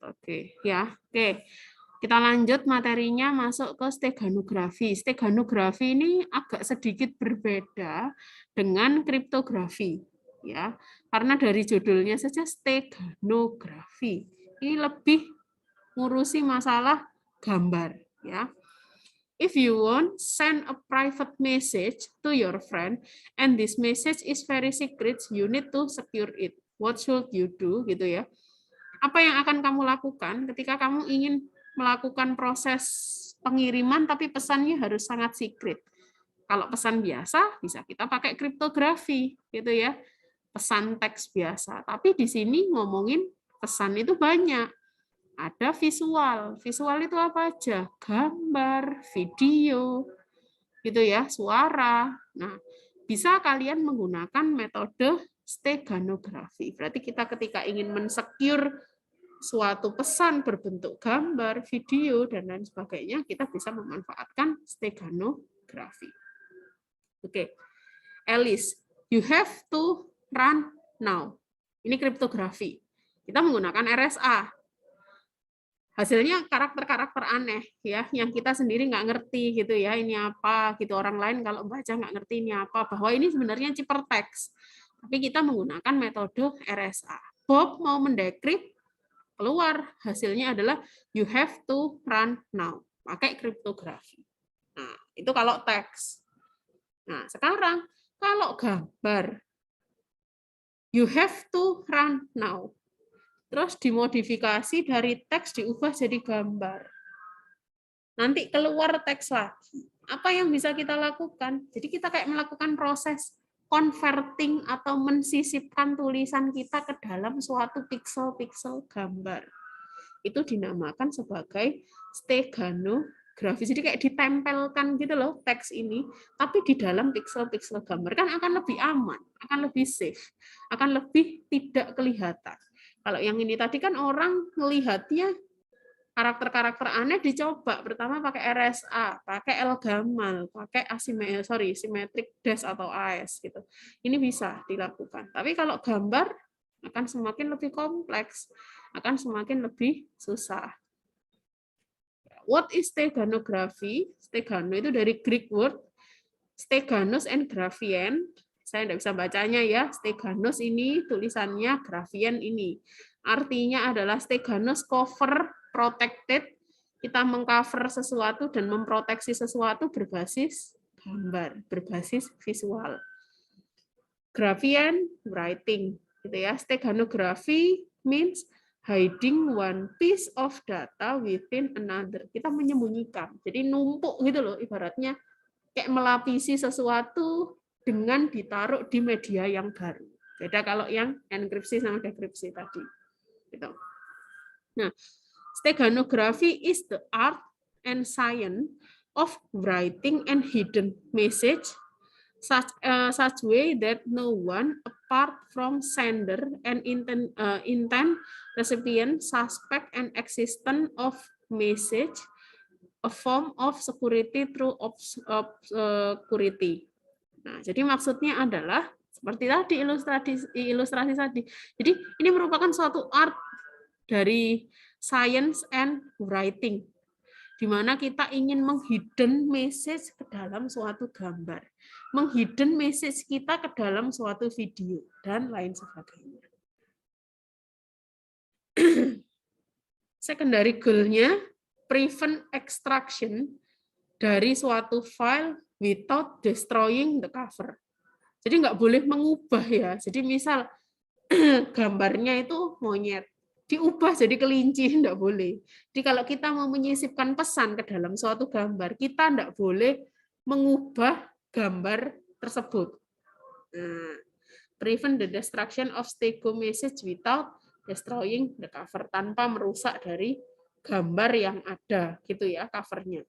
Oke, ya. Oke. Kita lanjut materinya masuk ke steganografi. Steganografi ini agak sedikit berbeda dengan kriptografi, ya. Karena dari judulnya saja steganografi. Ini lebih ngurusi masalah gambar, ya. If you want send a private message to your friend and this message is very secret, you need to secure it. What should you do gitu ya? Apa yang akan kamu lakukan ketika kamu ingin melakukan proses pengiriman tapi pesannya harus sangat secret? Kalau pesan biasa bisa kita pakai kriptografi gitu ya. Pesan teks biasa. Tapi di sini ngomongin pesan itu banyak. Ada visual. Visual itu apa aja? Gambar, video, gitu ya, suara. Nah, bisa kalian menggunakan metode steganografi. Berarti kita ketika ingin mensecure suatu pesan berbentuk gambar, video, dan lain sebagainya, kita bisa memanfaatkan steganografi. Oke, Alice, you have to run now. Ini kriptografi. Kita menggunakan RSA. Hasilnya karakter-karakter aneh ya, yang kita sendiri nggak ngerti gitu ya, ini apa gitu, orang lain kalau baca nggak ngerti ini apa, bahwa ini sebenarnya ciphertext, tapi kita menggunakan metode RSA. Bob mau mendekrip, keluar hasilnya adalah you have to run now, pakai kriptografi. Nah, itu kalau teks. Nah, sekarang kalau gambar, you have to run now. Terus dimodifikasi dari teks diubah jadi gambar. Nanti keluar teks lagi. Apa yang bisa kita lakukan? Jadi kita kayak melakukan proses converting atau mensisipkan tulisan kita ke dalam suatu piksel-piksel gambar. Itu dinamakan sebagai steganografi. Jadi kayak ditempelkan gitu loh teks ini, tapi di dalam piksel-piksel gambar. Kan akan lebih aman, akan lebih safe, akan lebih tidak kelihatan. Kalau yang ini tadi kan orang melihatnya karakter-karakter aneh dicoba. Pertama pakai RSA, pakai Elgamal, pakai symmetric dash atau AS gitu. Ini bisa dilakukan. Tapi kalau gambar akan semakin lebih kompleks, akan semakin lebih susah. What is steganography? Stegano itu dari Greek word steganos and graphein. Saya tidak bisa bacanya ya. Steganos ini tulisannya, graphein ini. Artinya adalah steganos cover, protected. Kita mengcover sesuatu dan memproteksi sesuatu berbasis gambar, berbasis visual. Graphein, writing. Gitu ya. Steganography means hiding one piece of data within another. Kita menyembunyikan. Jadi numpuk gitu loh ibaratnya. Kayak melapisi sesuatu dengan ditaruh di media yang baru. Beda kalau yang enkripsi sama dekripsi tadi. Gitu. Nah, steganography is the art and science of writing and hidden message such way that no one apart from sender and intent recipient suspect an existence of message, a form of security through obscurity. Nah, jadi maksudnya adalah seperti tadi ilustrasi tadi. Jadi ini merupakan suatu art dari science and writing, di mana kita ingin menghidden message ke dalam suatu gambar, menghidden message kita ke dalam suatu video, dan lain sebagainya. Secondary goal-nya prevent extraction dari suatu file without destroying the cover. Jadi nggak boleh mengubah ya. Jadi misal gambarnya itu monyet, diubah jadi kelinci, nggak boleh. Jadi kalau kita mau menyisipkan pesan ke dalam suatu gambar, kita nggak boleh mengubah gambar tersebut. Nah, prevent the destruction of stego message without destroying the cover, tanpa merusak dari gambar yang ada gitu ya covernya.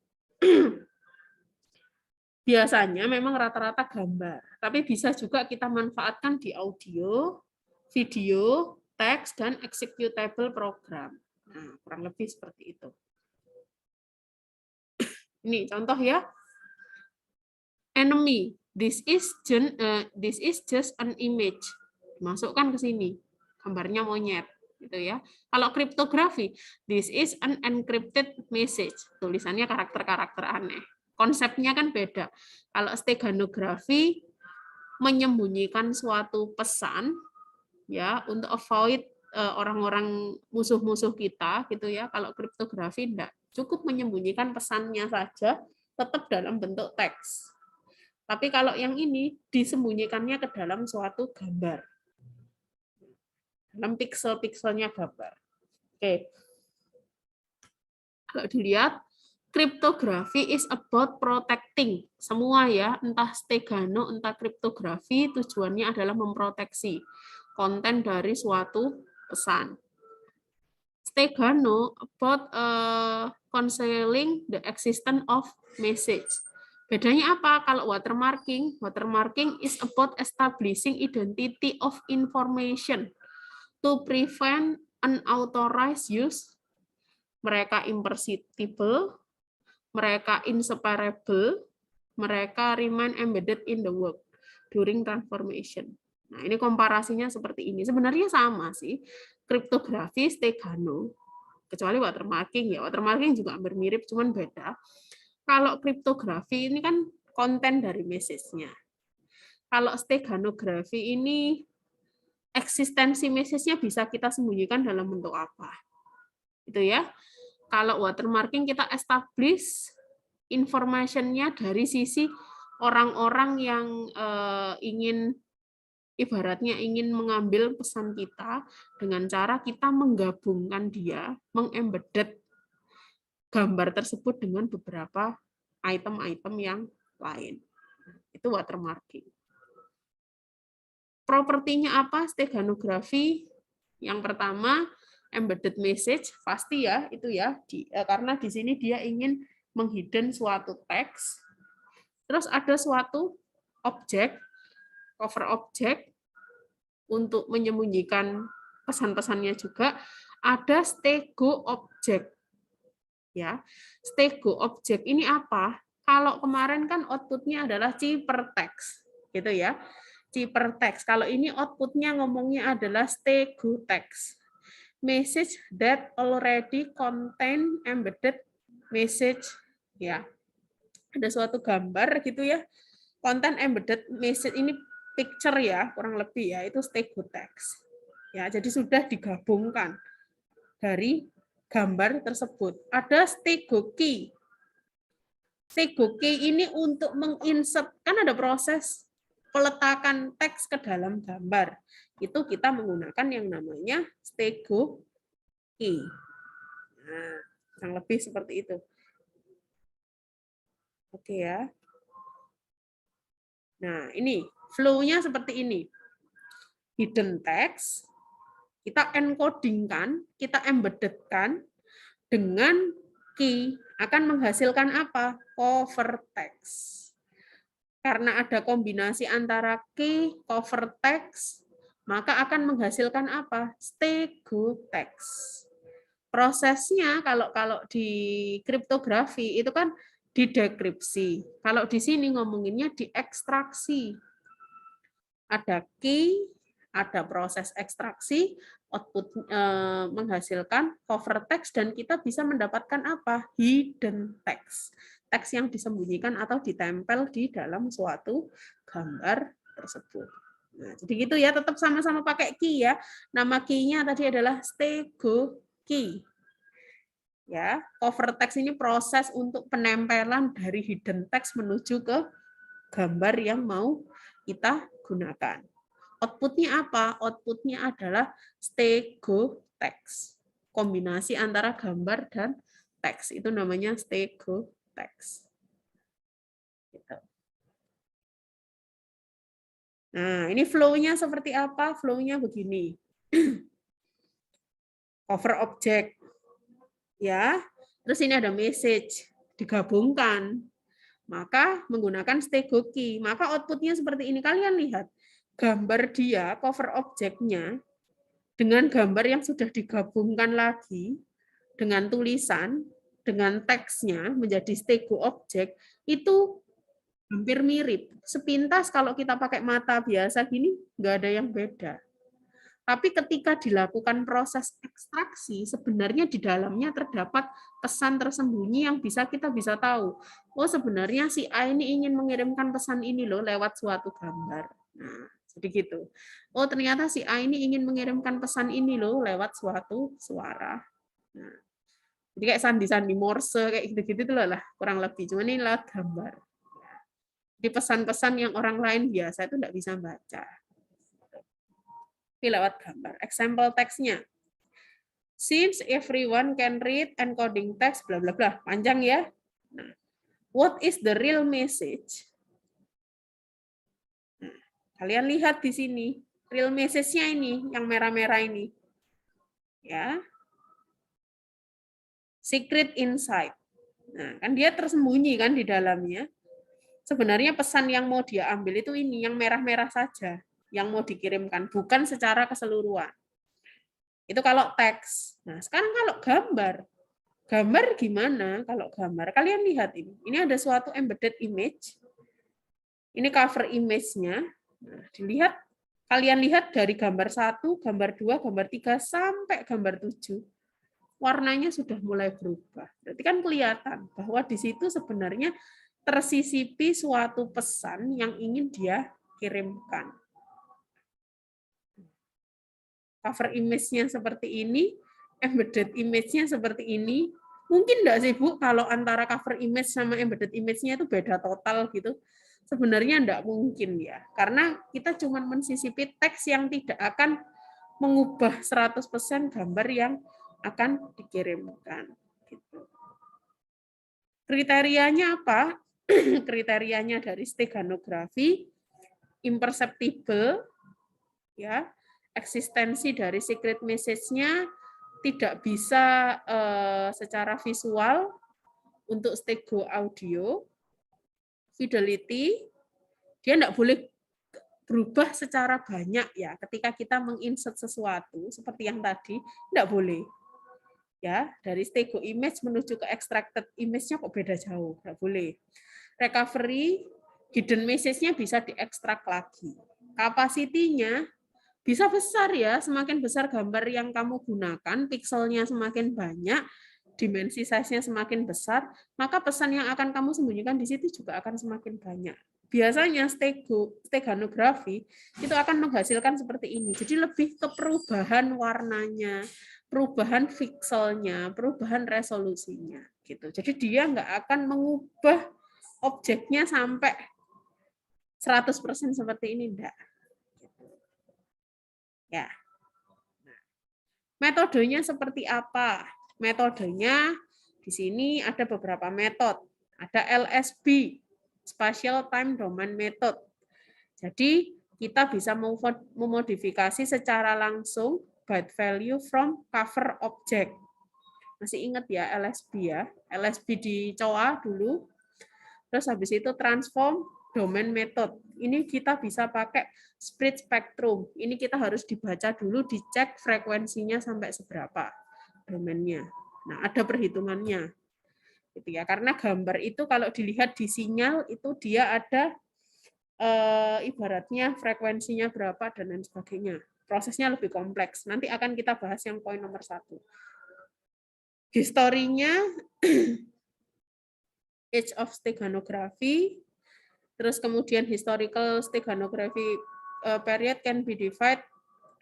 Biasanya memang rata-rata gambar, tapi bisa juga kita manfaatkan di audio, video, teks, dan executable program. Nah, kurang lebih seperti itu. Ini contoh ya. Enemy. This is just an image. Masukkan ke sini. Gambarnya monyet. gitu ya. Kalau kriptografi, this is an encrypted message. Tulisannya karakter-karakter aneh. Konsepnya kan beda. Kalau steganografi menyembunyikan suatu pesan ya untuk avoid orang-orang musuh-musuh kita gitu ya. Kalau kriptografi enggak, cukup menyembunyikan pesannya saja tetap dalam bentuk teks. Tapi kalau yang ini disembunyikannya ke dalam suatu gambar. Dalam pixel-pixelnya gambar. Oke. Kalau dilihat, kriptografi is about protecting. Semua ya, entah stegano, entah kriptografi, tujuannya adalah memproteksi konten dari suatu pesan. Stegano about concealing the existence of message. Bedanya apa? Kalau watermarking, watermarking is about establishing identity of information to prevent unauthorized use. Mereka imperceptible, mereka inseparable, mereka remain embedded in the work during transformation. Nah, ini komparasinya seperti ini. Sebenarnya sama sih, kriptografi, stegano, kecuali watermarking ya. Watermarking juga hampir mirip, cuman beda. Kalau kriptografi ini kan konten dari message-nya. Kalau steganografi ini eksistensi message-nya bisa kita sembunyikan dalam bentuk apa. Itu ya. Kalau watermarking kita establish information-nya dari sisi orang-orang yang ingin ibaratnya ingin mengambil pesan kita dengan cara kita menggabungkan dia, mengembedded gambar tersebut dengan beberapa item-item yang lain. Itu watermarking. Propertinya apa? Steganografi yang pertama embedded message pasti ya itu ya karena di sini dia ingin menghidden suatu teks. Terus ada suatu objek, cover objek untuk menyembunyikan pesan-pesannya juga. Ada stego objek. Ya, stego objek ini apa? Kalau kemarin kan outputnya adalah ciphertext, gitu ya. Ciphertext. Kalau ini outputnya ngomongnya adalah stego text. Message that already contain embedded message. Ya, ada suatu gambar gitu ya. Content embedded message ini picture ya, kurang lebih ya, itu stego text. Ya, jadi sudah digabungkan dari gambar tersebut. Ada stego key. Stego key ini untuk menginsert, kan ada proses peletakan teks ke dalam gambar. Itu kita menggunakan yang namanya stego key. Nah, yang lebih seperti itu. Oke ya. Nah, ini flow-nya seperti ini. Hidden text, kita encodingkan, kita embeddedkan dengan key akan menghasilkan apa? Cover text. Karena ada kombinasi antara key, cover text, maka akan menghasilkan apa? Stego text. Prosesnya kalau di kriptografi itu kan didekripsi. Kalau di sini ngomonginnya diekstraksi. Ada key, ada proses ekstraksi, output menghasilkan cover text, dan kita bisa mendapatkan apa? Hidden text. Teks yang disembunyikan atau ditempel di dalam suatu gambar tersebut. Nah, jadi gitu ya, tetap sama-sama pakai key ya. Nama key-nya tadi adalah stego key. Ya, cover text ini proses untuk penempelan dari hidden text menuju ke gambar yang mau kita gunakan. Outputnya apa? Outputnya adalah stego text. Kombinasi antara gambar dan teks. Itu namanya stego text. Gitu. Nah, ini flow-nya seperti apa? Flow-nya begini. Cover object. Ya. Terus ini ada message. Digabungkan. Maka menggunakan stego key. Maka outputnya seperti ini. Kalian lihat. Gambar dia, cover objeknya, dengan gambar yang sudah digabungkan lagi, dengan tulisan, dengan teksnya menjadi stego objek, itu hampir mirip. Sepintas kalau kita pakai mata biasa gini, nggak ada yang beda. Tapi ketika dilakukan proses ekstraksi, sebenarnya di dalamnya terdapat pesan tersembunyi yang kita bisa tahu. Oh, sebenarnya si A ini ingin mengirimkan pesan ini loh lewat suatu gambar. Nah, jadi gitu. Oh, ternyata si A ini ingin mengirimkan pesan ini loh lewat suatu suara. Nah, jadi kayak sandi-sandi Morse kayak gitu-gitu loh lah, kurang lebih. Cuma ini lewat gambar. Di pesan-pesan yang orang lain biasa itu tidak bisa baca. Tapi lewat gambar. Example teksnya. Since everyone can read encoding text, bla bla bla. Panjang ya. Nah, what is the real message? Nah, kalian lihat di sini. Real message-nya ini, yang merah-merah ini. Ya. Secret insight. Nah, kan dia tersembunyi kan di dalamnya. Sebenarnya pesan yang mau dia ambil itu ini, yang merah-merah saja, yang mau dikirimkan, bukan secara keseluruhan. Itu kalau teks. Nah, sekarang kalau gambar. Gambar gimana? Kalau gambar, kalian lihat ini. Ini ada suatu embedded image. Ini cover image-nya. Nah, dilihat, kalian lihat dari gambar 1, gambar 2, gambar 3, sampai gambar 7. Warnanya sudah mulai berubah. Berarti kan kelihatan bahwa di situ sebenarnya tersisipi suatu pesan yang ingin dia kirimkan. Cover image-nya seperti ini, embedded image-nya seperti ini. Mungkin enggak sih Bu, kalau antara cover image sama embedded image-nya itu beda total gitu? Sebenarnya enggak mungkin ya, karena kita cuma mensisipi teks yang tidak akan mengubah 100% gambar yang akan dikirimkan. Gitu. Kriterianya apa? Kriterianya dari steganografi, imperceptible, ya, eksistensi dari secret message-nya tidak bisa secara visual untuk stego audio, fidelity, dia tidak boleh berubah secara banyak ya ketika kita menginsert sesuatu seperti yang tadi, tidak boleh. Ya, dari stego image menuju ke extracted image-nya kok beda jauh, nggak boleh. Recovery, hidden message-nya bisa diekstrak lagi. Capacity-nya bisa besar ya, semakin besar gambar yang kamu gunakan, pixelnya semakin banyak, dimensi size-nya semakin besar, maka pesan yang akan kamu sembunyikan di situ juga akan semakin banyak. Biasanya steganografi itu akan menghasilkan seperti ini. Jadi lebih ke perubahan warnanya, perubahan pixelnya, perubahan resolusinya gitu. Jadi dia nggak akan mengubah objeknya sampai 100% seperti ini, enggak. Ya. Metodenya seperti apa? Metodenya di sini ada beberapa metode. Ada LSB, Spatial Time Domain Method. Jadi kita bisa memodifikasi secara langsung byte value from cover object. Masih ingat ya LSB ya? LSB di COA dulu. Terus habis itu transform domain method. Ini kita bisa pakai split spectrum. Ini kita harus dibaca dulu, dicek frekuensinya sampai seberapa domainnya. Nah, ada perhitungannya. Gitu ya. Karena gambar itu kalau dilihat di sinyal itu dia ada ibaratnya frekuensinya berapa dan lain sebagainya. Prosesnya lebih kompleks. Nanti akan kita bahas yang poin nomor 1. Historinya Age of Steganography, terus kemudian historical steganography period can be divided,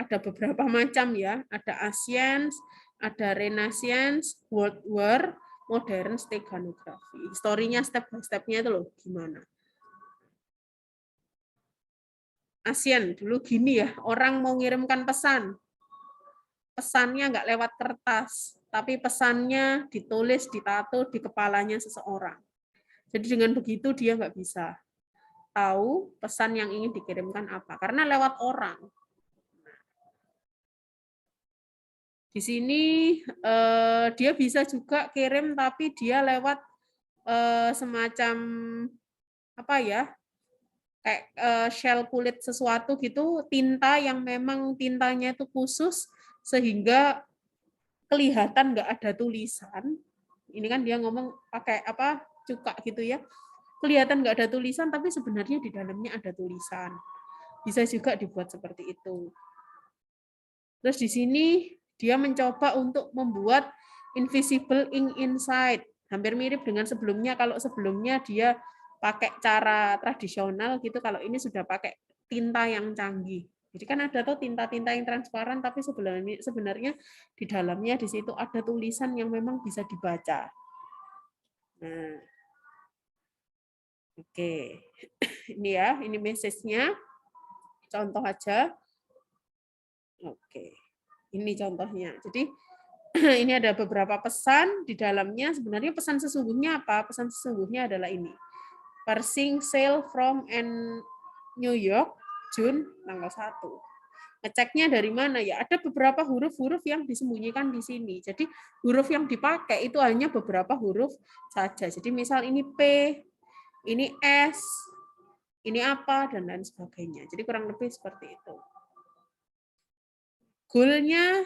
ada beberapa macam ya, ada Ancient, ada Renaissance, World War, Modern steganography. Historinya step by step-nya itu loh gimana. Ancient dulu gini ya, orang mau ngirimkan pesan, pesannya nggak lewat kertas, tapi pesannya ditulis, ditato di kepalanya seseorang. Jadi dengan begitu dia nggak bisa tahu pesan yang ingin dikirimkan apa, karena lewat orang. Di sini dia bisa juga kirim, tapi dia lewat semacam apa ya, kayak shell kulit sesuatu gitu, tinta yang memang tintanya itu khusus sehingga kelihatan nggak ada tulisan. Ini kan dia ngomong pakai apa cuka gitu ya, kelihatan nggak ada tulisan, tapi sebenarnya di dalamnya ada tulisan. Bisa juga dibuat seperti itu. Terus di sini dia mencoba untuk membuat invisible ink inside. Hampir mirip dengan sebelumnya. Kalau sebelumnya dia pakai cara tradisional gitu, kalau ini sudah pakai tinta yang canggih. Jadi kan ada tuh tinta-tinta yang transparan, tapi sebenarnya di dalamnya di situ ada tulisan yang memang bisa dibaca. Nah, oke. Ini ya, ini message-nya. Contoh aja. Oke. Ini contohnya. Jadi ini ada beberapa pesan di dalamnya. Sebenarnya pesan sesungguhnya apa? Pesan sesungguhnya adalah ini. Parsing sail from New York, June tanggal 1. Ngeceknya dari mana ya? Ada beberapa huruf-huruf yang disembunyikan di sini. Jadi huruf yang dipakai itu hanya beberapa huruf saja. Jadi misal ini P, ini S, ini apa, dan lain sebagainya. Jadi kurang lebih seperti itu. Goal-nya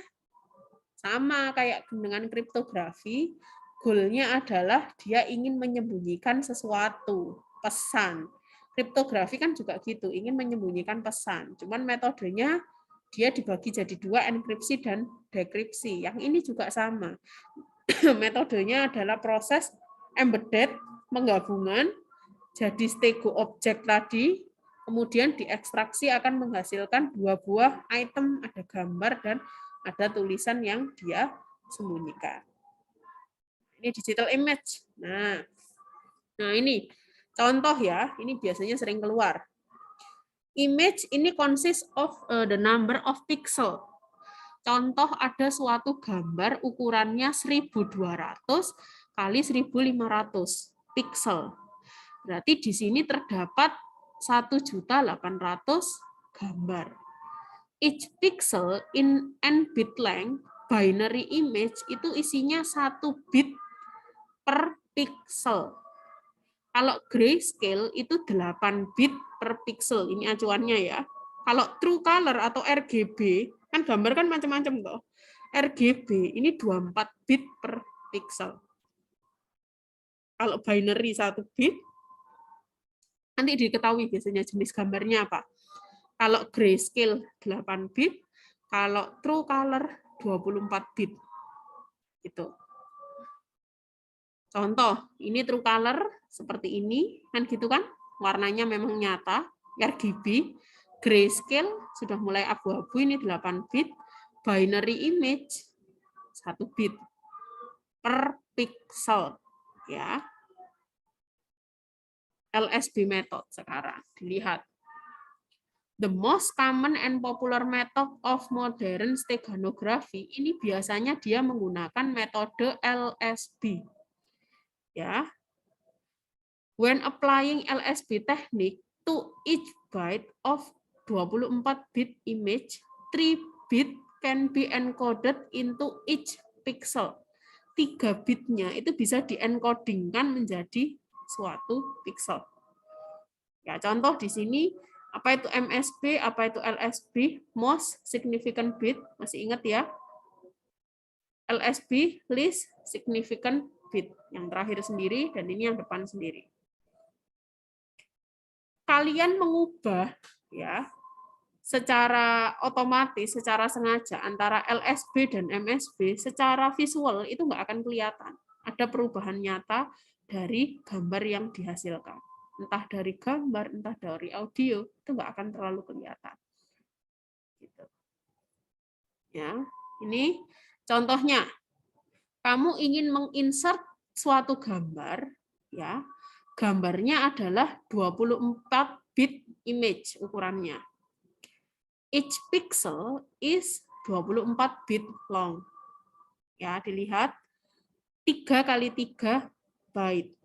sama kayak dengan kriptografi, goal-nya adalah dia ingin menyembunyikan sesuatu, pesan. Kriptografi kan juga gitu, ingin menyembunyikan pesan. Cuman metodenya dia dibagi jadi dua, enkripsi dan dekripsi. Yang ini juga sama. Metodenya adalah proses embedded, penggabungan, jadi stego objek tadi, kemudian diekstraksi akan menghasilkan dua buah item, ada gambar dan ada tulisan yang dia sembunyikan. Ini digital image. Nah ini contoh ya, ini biasanya sering keluar. Image ini consist of the number of pixel. Contoh ada suatu gambar ukurannya 1200 kali 1500 pixel. Berarti di sini terdapat 1.800.000 gambar. Each pixel in n bit length binary image itu isinya 1 bit per pixel. Kalau grayscale itu 8 bit per pixel. Ini acuannya ya. Kalau true color atau RGB, kan gambar kan macam-macam toh. RGB ini 24 bit per pixel. Kalau binary 1 bit, nanti diketahui biasanya jenis gambarnya apa. Kalau grayscale 8 bit, kalau true color 24 bit. Gitu. Contoh, ini true color seperti ini, kan gitu kan? Warnanya memang nyata, RGB. Grayscale sudah mulai abu-abu, ini 8 bit. Binary image 1 bit per pixel. Ya. LSB method sekarang, dilihat. The most common and popular method of modern steganography ini biasanya dia menggunakan metode LSB. Ya. When applying LSB technique to each byte of 24-bit image, 3 bit can be encoded into each pixel. 3 bitnya itu bisa diencodingkan menjadi suatu pixel. Ya, contoh di sini apa itu MSB, apa itu LSB, most significant bit, masih ingat ya? LSB, least significant bit, yang terakhir sendiri dan ini yang depan sendiri. Kalian mengubah ya secara otomatis, secara sengaja antara LSB dan MSB, secara visual itu nggak akan kelihatan. Ada perubahan nyata dari gambar yang dihasilkan. Entah dari gambar, entah dari audio, itu nggak akan terlalu kelihatan. Gitu. Ya, ini contohnya. Kamu ingin menginsert suatu gambar, ya. Gambarnya adalah 24 bit image ukurannya. Each pixel is 24 bit long. Ya, dilihat 3 kali 3 byte.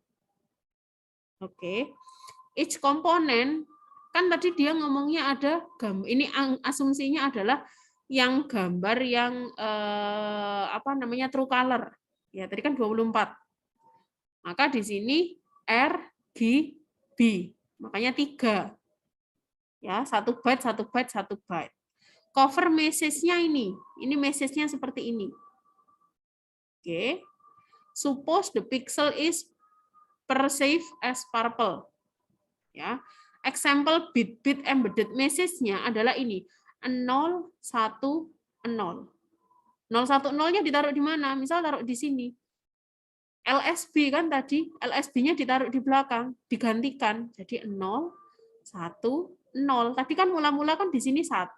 Oke. Each component kan tadi dia ngomongnya ada gambar. Ini asumsinya adalah yang gambar yang apa namanya true color. Ya, tadi kan 24. Maka di sini RGB. Makanya 3. Ya, 1 byte, 1 byte, 1 byte. Cover message-nya ini message-nya seperti ini. Oke. Suppose the pixel is perceived as purple. Ya. Example bit-bit embedded message-nya adalah ini. 0, 1, 0. 010-nya ditaruh di mana? Misal taruh di sini. LSB kan tadi, LSB-nya ditaruh di belakang, digantikan. Jadi 0, 1, 0. Tadi kan mula-mula kan di sini 1,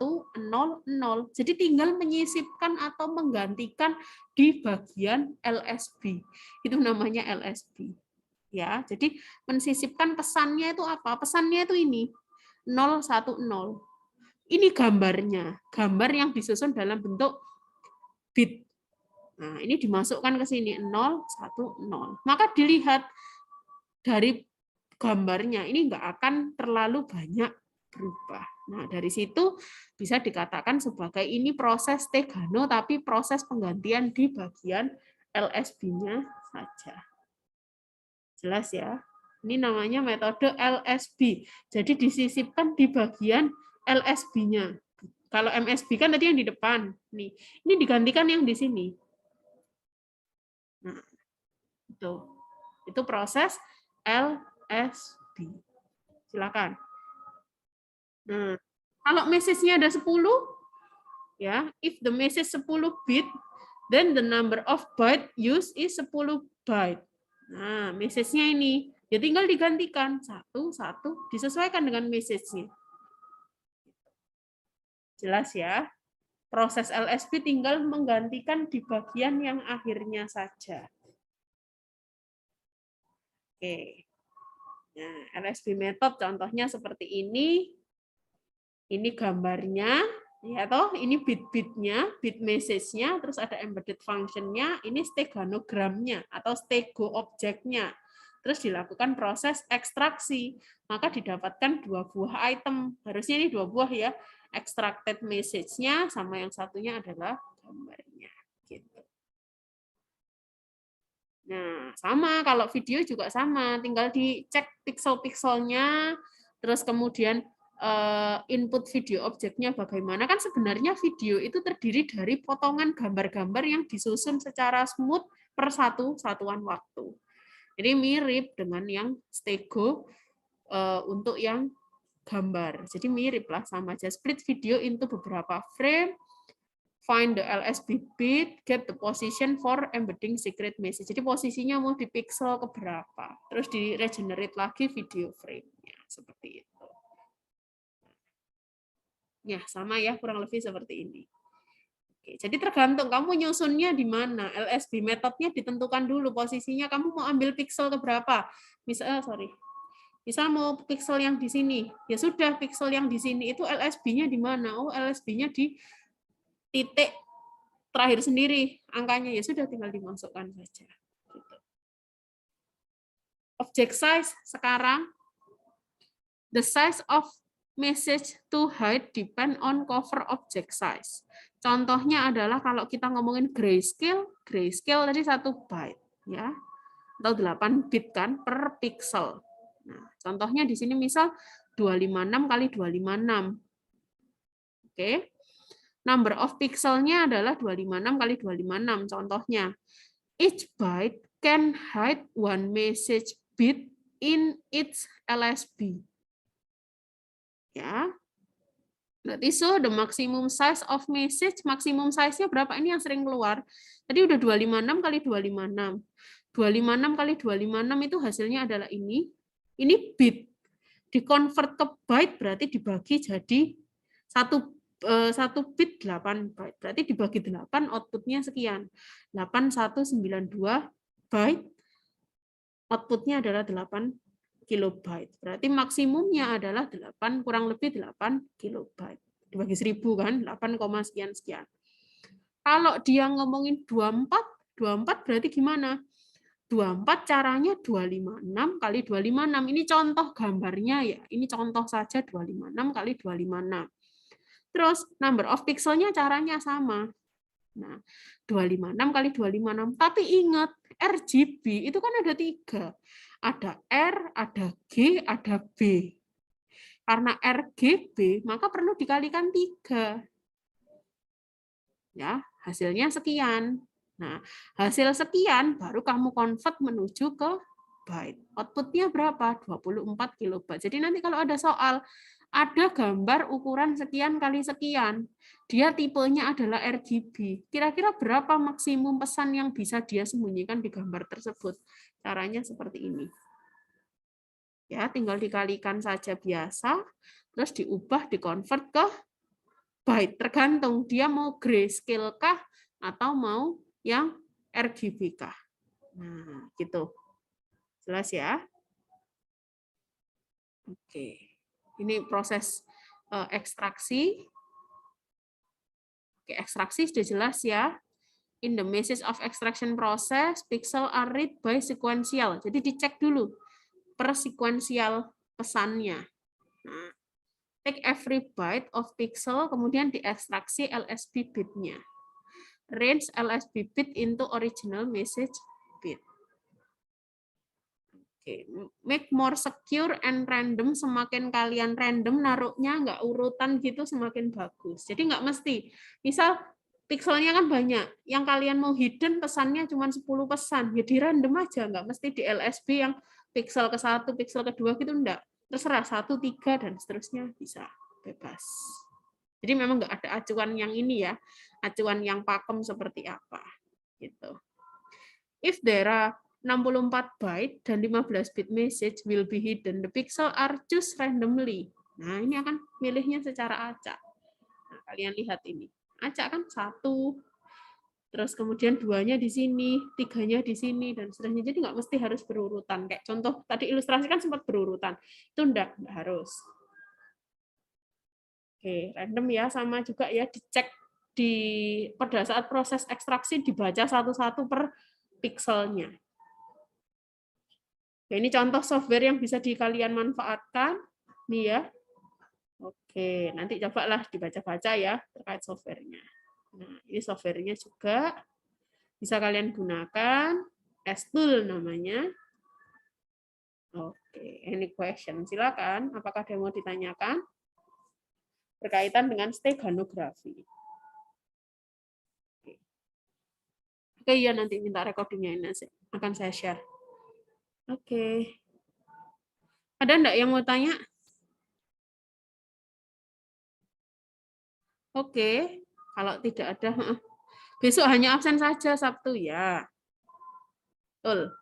0, 0. Jadi tinggal menyisipkan atau menggantikan di bagian LSB. Itu namanya LSB. Ya, jadi mensisipkan pesannya itu apa? Pesannya itu ini. 0, 1, 0. Ini gambarnya. Gambar yang disusun dalam bentuk bit. Nah, ini dimasukkan ke sini 0, 1, 0. Maka dilihat dari gambarnya ini nggak akan terlalu banyak berubah. Nah, dari situ bisa dikatakan sebagai ini proses Tegano tapi proses penggantian di bagian LSB-nya saja. Jelas ya? Ini namanya metode LSB. Jadi disisipkan di bagian LSB-nya. Kalau MSB kan tadi yang di depan. Nih, ini digantikan yang di sini. Nah, itu proses LSB. Silakan. Nah, kalau message-nya ada 10, ya, if the message 10 bit, then the number of byte used is 10 byte. Nah, message-nya ini, ya tinggal digantikan satu, disesuaikan dengan message-nya. Jelas ya? Proses LSB tinggal menggantikan di bagian yang akhirnya saja. Oke. Nah, LSB method contohnya seperti ini. Ini gambarnya, ya toh, ini bit-bitnya, bit message-nya, terus ada embedded function-nya, ini steganogramnya atau stego objeknya. Terus dilakukan proses ekstraksi, maka didapatkan 2 buah item. Harusnya ini 2 buah ya, extracted message-nya sama yang satunya adalah gambarnya. Gitu. Nah, sama kalau video juga sama, tinggal dicek pixel-pixelnya, terus kemudian input video objeknya bagaimana. Kan sebenarnya video itu terdiri dari potongan gambar-gambar yang disusun secara smooth per satu satuan waktu. Jadi mirip dengan yang stego untuk yang gambar. Jadi mirip lah, sama aja. Split video into beberapa frame, find the LSB bit, get the position for embedding secret message. Jadi posisinya mau di pixel ke berapa, terus di regenerate lagi video frame-nya seperti itu. Ya, sama ya, kurang lebih seperti ini. Oke, jadi tergantung kamu nyusunnya di mana. LSB metodenya ditentukan dulu posisinya, kamu mau ambil pixel ke berapa. Misal mau pixel yang di sini, ya sudah pixel yang di sini itu LSB-nya di mana? Oh, LSB-nya di titik terakhir sendiri, angkanya ya sudah tinggal dimasukkan saja. Gitu. Object size sekarang, the size of message to hide depend on cover object size. Contohnya adalah kalau kita ngomongin grayscale tadi 1 byte ya, atau 8 bit kan per pixel. Nah, contohnya di sini misal 256 kali 256. Oke. Number of pixelnya adalah 256 kali 256 contohnya. Each byte can hide one message bit in its LSB. Ya. Berarti so the maximum size of message, maksimum size-nya berapa? Ini yang sering keluar. Tadi udah 256 kali 256. 256 kali 256 itu hasilnya adalah ini. Ini bit. Di-convert ke byte berarti dibagi jadi 1 bit 8 byte. Berarti dibagi 8 outputnya sekian. 8192 byte. Outputnya adalah 8 kilobyte. Berarti maksimumnya adalah 8 kurang lebih 8 kilobyte. Dibagi 1000 kan, 8, sekian-sekian. Kalau dia ngomongin 24 berarti gimana? 24 caranya 256 kali 256. Ini contoh gambarnya ya. Ini contoh saja 256 kali 256. Terus number of pixelnya caranya sama. Nah, 256 kali 256. Tapi ingat, RGB itu kan ada 3. Ada R, ada G, ada B. Karena RGB, maka perlu dikalikan 3. Ya, hasilnya sekian. Nah, hasil sekian baru kamu convert menuju ke byte. Outputnya berapa? 24 kilobyte. Jadi nanti kalau ada soal, ada gambar ukuran sekian kali sekian. Dia tipenya adalah RGB. Kira-kira berapa maksimum pesan yang bisa dia sembunyikan di gambar tersebut? Caranya seperti ini. Ya, tinggal dikalikan saja biasa, terus diubah, dikonvert ke byte. Tergantung dia mau grayscale kah atau mau yang RGB kah. Nah, gitu. Jelas ya? Oke. Ini proses ekstraksi. Oke, ekstraksi sudah jelas ya. In the message of extraction process, pixel are read by sequential. Jadi dicek dulu per sequential pesannya. Nah, take every byte of pixel, kemudian diekstraksi LSB bitnya. Range LSB bit into original message bit. Oke, make more secure and random. Semakin kalian random naruhnya nggak urutan gitu semakin bagus. Jadi nggak mesti. Misal pixelnya kan banyak. Yang kalian mau hidden pesannya cuma 10 pesan. Ya di random aja, nggak mesti di LSB yang pixel ke-1, pixel ke-2 gitu enggak. Terserah 1, 3 dan seterusnya bisa bebas. Jadi memang nggak ada acuan yang ini ya, acuan yang pakem seperti apa gitu. If there are 64 byte dan 15 bit message will be hidden, the pixel are choose randomly. Nah, ini akan milihnya secara acak. Nah, kalian lihat ini. Acak kan 1, terus kemudian 2-nya di sini, 3-nya di sini, dan seterusnya. Jadi nggak mesti harus berurutan. Kayak contoh tadi ilustrasi kan sempat berurutan. Itu enggak harus. Oke, random ya, sama juga ya, dicek pada saat proses ekstraksi dibaca satu-satu per pixelnya. Nah, ini contoh software yang bisa kalian manfaatkan. Nih ya. Oke, nanti cobalah dibaca-baca ya terkait softwarenya. Nah, ini softwarenya juga bisa kalian gunakan. S-Tool namanya. Oke, any question? Silakan. Apakah ada yang mau ditanyakan? Berkaitan dengan steganografi. Oke, ya nanti minta recordingnya ini akan saya share. Oke. Ada enggak yang mau tanya? Oke. Kalau tidak ada, besok hanya absen saja Sabtu ya. Betul.